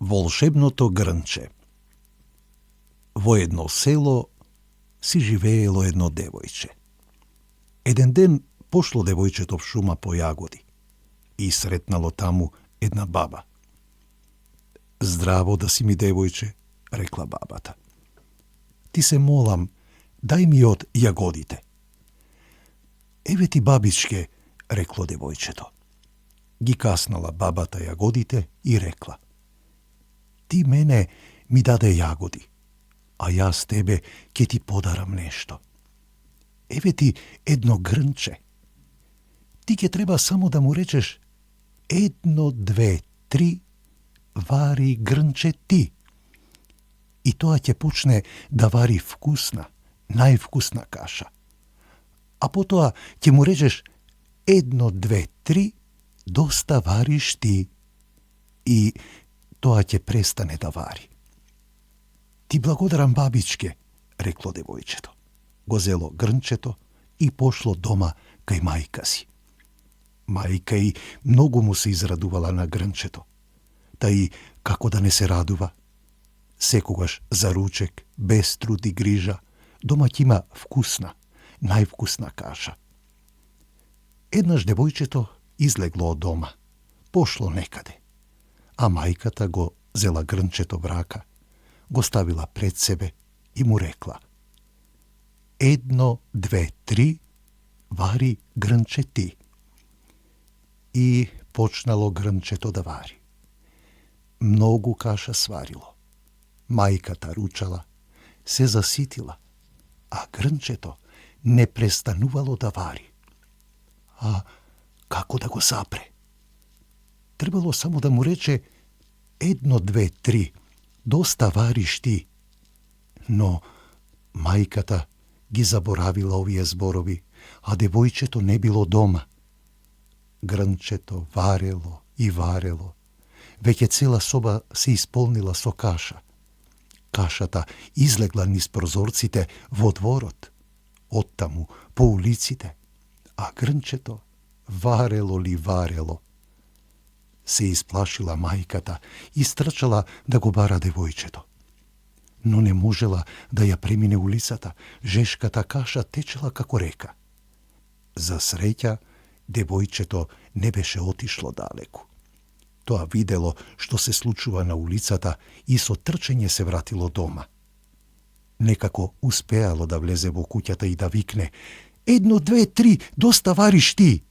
Волшебното грнче. Во едно село си живеело едно девојче. Еден ден пошло девојчето в шума по јагоди и сретнало таму една баба. "Здраво да си ми, девојче," рекла бабата. "Ти се молам, дај ми од јагодите." "Еве ти, бабичке," рекло девојчето. Ги каснала бабата јагодите и рекла: "Ти мене ми даде јагоди, а јас тебе ќе ти подарам нешто. Еве ти едно грнче. Ти ќе треба само да му речеш 1, 2, 3, вари грнче ти. И тоа ќе почне да вари вкусна, највкусна каша. А потоа ќе му речеш 1, 2, 3, доста вариш ти. И тоа ќе престане да вари." "Ти благодарам, бабичке," рекло девојчето. Го зело грнчето и пошло дома кај мајка си. Мајка и многу му се израдувала на грнчето. Тај како да не се радува? Секогаш за ручек, без труд и грижа, дома ќе има вкусна, највкусна каша. Еднаш девојчето излегло од дома, пошло некаде, а мајката го зела грнчето в рака, го ставила пред себе и му рекла: 1, 2, 3, вари грнче ти. И почнало грнчето да вари. Многу каша сварило. Мајката ручала, се заситила, а грнчето не престанувало да вари. А како да го запре? Требало само да му рече 1, 2, 3, доста вариш ти. Но мајката ги заборавила овие зборови, а девојчето не било дома. Грнчето варело и варело. Веќе цела соба се исполнила со каша. Кашата излегла низ прозорците во дворот, оттаму по улиците, а грнчето варело ли варело. Се исплашила мајката и стрчала да го бара девојчето. Но не можела да ја премине улицата, жешката каша течела како река. За среќа, девојчето не беше отишло далеку. Тоа видело што се случува на улицата и со трчење се вратило дома. Некако успеало да влезе во куќата и да викне: 1, 2, 3, доста вариш ти.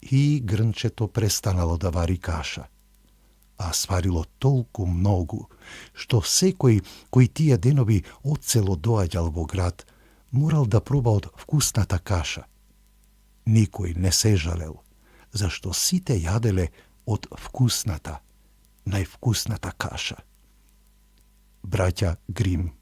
И грнчето престанало да вари каша, а сварило толку многу, што секој кој тие денови од село доаѓал во град, морал да проба од вкусната каша. Никој не се жалел, зашто сите јаделе од вкусната, највкусната каша. Браќа Грим.